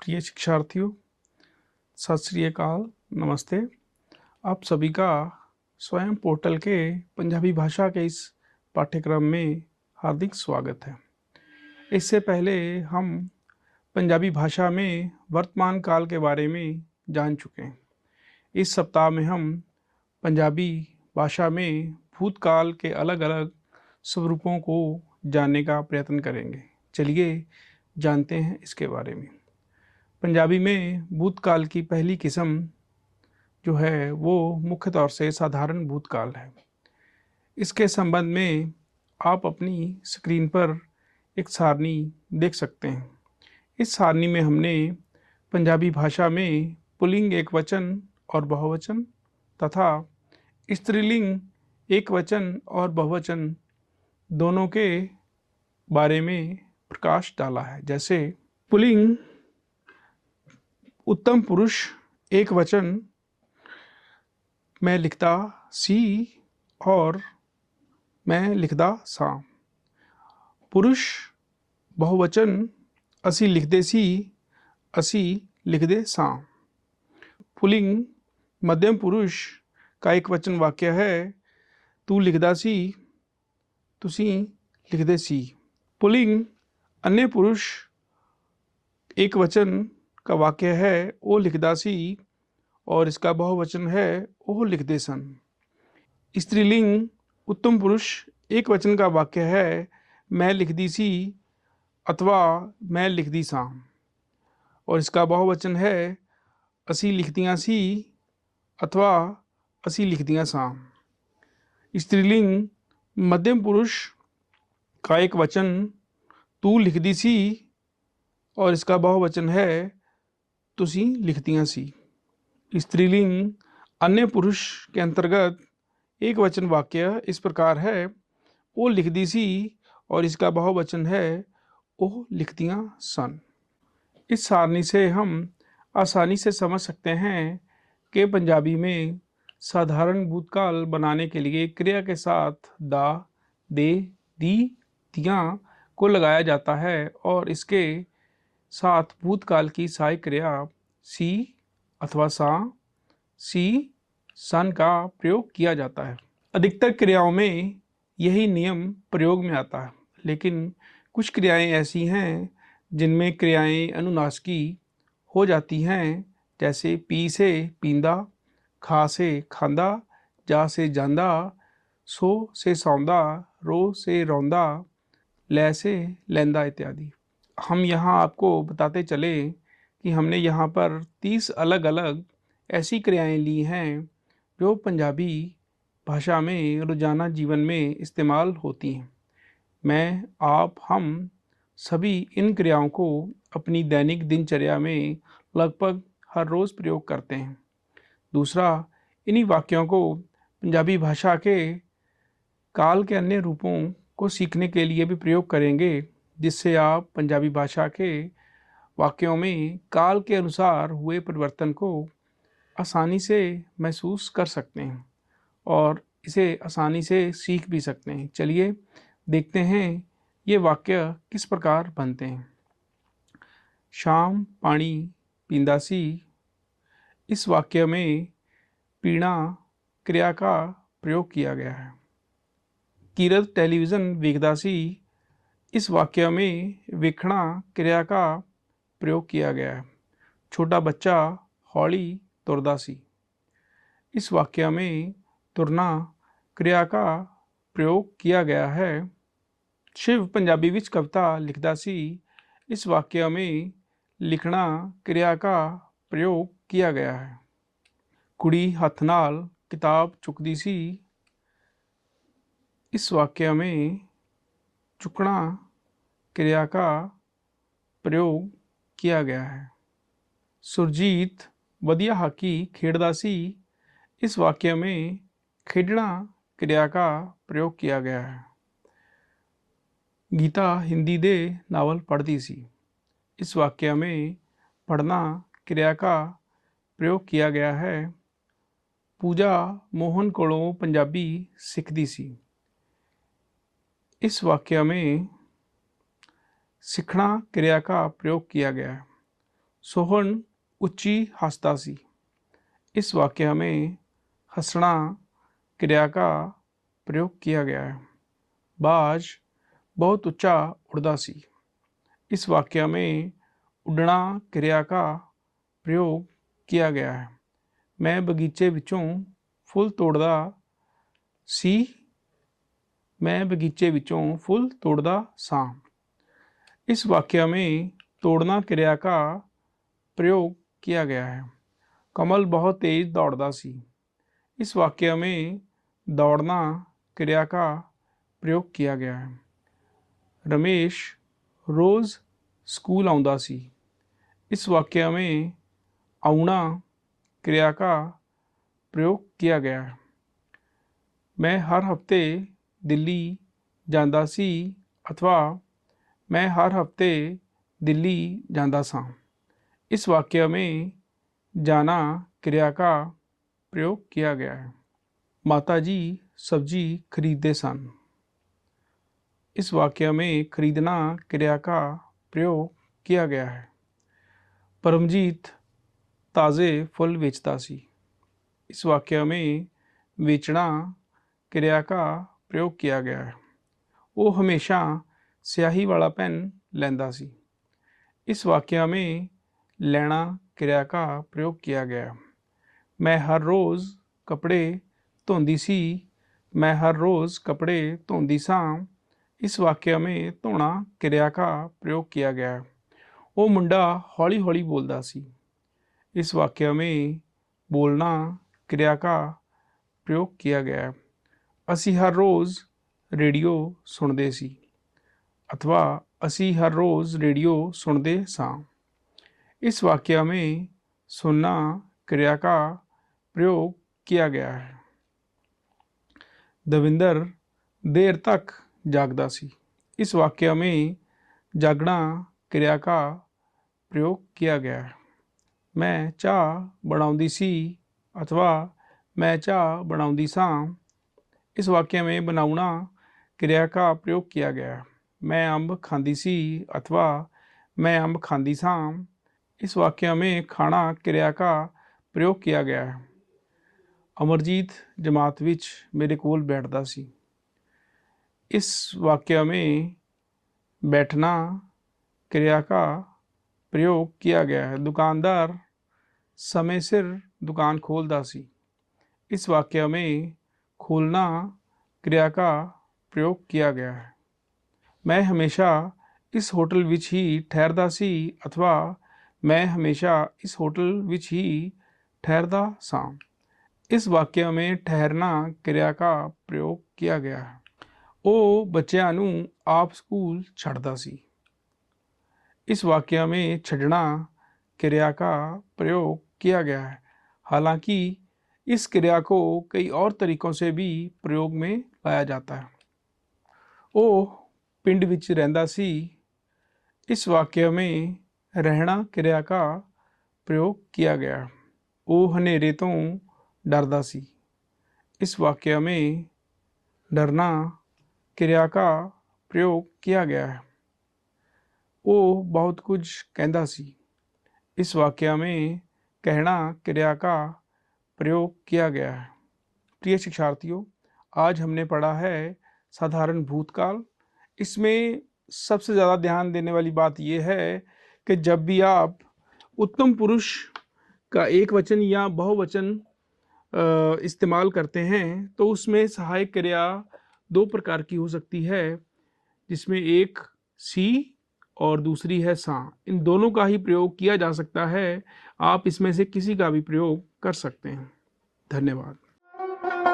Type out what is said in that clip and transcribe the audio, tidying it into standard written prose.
प्रिय शिक्षार्थियों, सत श्री अकाल, नमस्ते। आप सभी का स्वयं पोर्टल के पंजाबी भाषा के इस पाठ्यक्रम में हार्दिक स्वागत है। इससे पहले हम पंजाबी भाषा में वर्तमान काल के बारे में जान चुके हैं। इस सप्ताह में हम पंजाबी भाषा में भूतकाल के अलग अलग स्वरूपों को जानने का प्रयत्न करेंगे। चलिए जानते हैं इसके बारे में। पंजाबी में भूतकाल की पहली किस्म जो है वो मुख्य तौर से साधारण भूतकाल है। इसके संबंध में आप अपनी स्क्रीन पर एक सारणी देख सकते हैं। इस सारणी में हमने पंजाबी भाषा में पुल्लिंग एकवचन और बहुवचन तथा स्त्रीलिंग एकवचन और बहुवचन दोनों के बारे में प्रकाश डाला है। जैसे पुल्लिंग उत्तम पुरुष एक वचन मैं लिखता सी और मैं लिखदा सा। पुरुष बहुवचन असी लिखदे सी, असी लिखदे सा। पुल्लिंग मध्यम पुरुष का एक वचन वाक्य है तू लिखदा सी, तुसी लिखदे सी। पुल्लिंग अन्य पुरुष एक वचन का वाक्य है ओ लिखदा सी और इसका बहुवचन है ओह लिखदे सन। स्त्रीलिंग उत्तम पुरुष एक वचन का वाक्य है मैं लिखदी सी अथवा मैं लिखदी सा और इसका बहुवचन है असी लिखदियां सी अथवा असी लिखदियां सा। स्त्रीलिंग मध्यम पुरुष का एक वचन तू लिखदी सी और इसका बहुवचन है तुसी लिखदियां सी। स्त्रीलिंग अन्य पुरुष के अंतर्गत एक वचन वाक्य इस प्रकार है ओ लिखदी सी और इसका बहुवचन है ओह लिखदियां सन। इस सारणी से हम आसानी से समझ सकते हैं कि पंजाबी में साधारण भूतकाल बनाने के लिए क्रिया के साथ दा, दे, दी, दियाँ को लगाया जाता है और इसके साथ भूतकाल की सहायक क्रिया सी अथवा सा, सी, सन का प्रयोग किया जाता है। अधिकतर क्रियाओं में यही नियम प्रयोग में आता है, लेकिन कुछ क्रियाएं ऐसी हैं जिनमें क्रियाएं अनुनासिकी हो जाती हैं, जैसे पी से पींदा, खा से खांदा, जा से जांदा, सो से सौंदा, रो से रौंदा, लै से लैंदा इत्यादि। हम यहाँ आपको बताते चले कि हमने यहाँ पर 30 अलग अलग ऐसी क्रियाएं ली हैं जो पंजाबी भाषा में रोज़ाना जीवन में इस्तेमाल होती हैं। मैं, आप, हम सभी इन क्रियाओं को अपनी दैनिक दिनचर्या में लगभग हर रोज़ प्रयोग करते हैं। दूसरा, इन्हीं वाक्यों को पंजाबी भाषा के काल के अन्य रूपों को सीखने के लिए भी प्रयोग करेंगे, जिससे आप पंजाबी भाषा के वाक्यों में काल के अनुसार हुए परिवर्तन को आसानी से महसूस कर सकते हैं और इसे आसानी से सीख भी सकते हैं। चलिए देखते हैं ये वाक्य किस प्रकार बनते हैं। शाम पानी पींदा सी। इस वाक्य में पीना क्रिया का प्रयोग किया गया है। कीरत टेलीविज़न वेखदा सी। इस वाक्य में वेखना क्रिया का प्रयोग किया गया है। छोटा बच्चा हौली तुरदा सी। इस वाक्य में तुरना क्रिया का प्रयोग किया गया है। शिव पंजाबी विच कविता लिखदा सी। इस वाक्य में लिखना क्रिया का प्रयोग किया गया है। कुड़ी हथ नाल किताब चुकदी सी। इस वाक्य में चुकना क्रिया का प्रयोग किया गया है। सुरजीत वधिया हाकी खेडदा सी। इस वाक्य में खेडना क्रिया का प्रयोग किया गया है। गीता हिंदी दे नावल पढ़ती सी। इस वाक्य में पढ़ना क्रिया का प्रयोग किया गया है। पूजा मोहन कोलों पंजाबी सिखदी सी। इस वाक्य में सीखना क्रिया का प्रयोग किया गया है। सोहन ਉੱਚੀ हंसता सी। इस वाक्य में हंसना क्रिया का प्रयोग किया गया है। बाज बहुत ऊंचा उड़दा सी। इस वाक्य में उड़ना क्रिया का प्रयोग किया गया है। मैं बगीचे विचों फुल तोड़दा सी। मैं बगीचे विचों फुल तोड़दा सां। इस वाक्य में तोड़ना क्रिया का प्रयोग किया गया है। कमल बहुत तेज दौड़दा सी। इस वाक्य में दौड़ना क्रिया का प्रयोग किया गया है। रमेश रोज़ स्कूल आउंदा सी। इस वाक्य में आउना क्रिया का प्रयोग किया गया है। मैं हर हफ्ते दिल्ली जांदा सी अथवा मैं हर हफ्ते दिल्ली जांदा सां। इस वाक्य में जाना क्रिया का प्रयोग किया गया है। माता जी सब्जी खरीदते सन। इस वाक्य में खरीदना क्रिया का प्रयोग किया गया है। परमजीत ताज़े फल बेचता सी। इस वाक्य में बेचना क्रिया का प्रयोग किया गया है। वो हमेशा स्याही वाला पेन लैंदा सी। इस वाक्य में लेना क्रिया का प्रयोग किया गया है। मैं हर रोज़ कपड़े धोंदी सी। मैं हर रोज़ कपड़े धोंदी सां। इस वाक्य में धोना क्रिया का प्रयोग किया गया है। वो मुंडा हौली हौली बोलदा सी। इस वाक्य में बोलना क्रिया का प्रयोग किया गया है। असी हर रोज़ रेडियो सुनदे सी अथवा असी हर रोज़ रेडियो सुनदे सां। इस वाक्य में सुनना क्रिया का प्रयोग किया गया है। दविंदर देर तक जागदा सी। इस वाक्य में जागना क्रिया का प्रयोग किया गया है। मैं चाह बनाउंदी सी अथवा मैं चाह बनाउंदी सां। इस वाक्य में बनाउना क्रिया का प्रयोग किया गया है। मैं अंब खांदी सी अथवा मैं अंब खांदी सां। इस वाक्य में खाना क्रिया का प्रयोग किया गया है। अमरजीत जमात विच मेरे कोल बैठदा सी। इस वाक्य में बैठना क्रिया का प्रयोग किया गया है। दुकानदार समय सिर दुकान खोलदा सी। इस वाक्य में खोलना क्रिया का प्रयोग किया गया है। मैं हमेशा इस होटल विच ही ठहरदा सी अथवा मैं हमेशा इस होटल विच ही ठहरदा सां। इस वाक्य में ठहरना क्रिया का प्रयोग किया गया है। ਉਹ ਬੱਚਿਆਂ ਨੂੰ ਆਪ ਸਕੂਲ ਛੱਡਦਾ ਸੀ। इस वाक्य में छड़ना क्रिया का प्रयोग किया गया है। हालांकि इस क्रिया को कई और तरीकों से भी प्रयोग में लाया जाता है। ओ पिंड विच रहिंदा सी। इस वाक्य में रहना क्रिया का प्रयोग किया गया है। ओ हनेरे तो डरदा सी। इस वाक्य में डरना क्रिया का प्रयोग किया गया है। वो बहुत कुछ कहता सी। इस वाक्य में कहना क्रिया का प्रयोग किया गया है। प्रिय शिक्षार्थियों, आज हमने पढ़ा है साधारण भूतकाल। इसमें सबसे ज़्यादा ध्यान देने वाली बात यह है कि जब भी आप उत्तम पुरुष का एक वचन या बहुवचन इस्तेमाल करते हैं तो उसमें सहायक क्रिया दो प्रकार की हो सकती है, जिसमें एक सी और दूसरी है सा। इन दोनों का ही प्रयोग किया जा सकता है। आप इसमें से किसी का भी प्रयोग कर सकते हैं। धन्यवाद।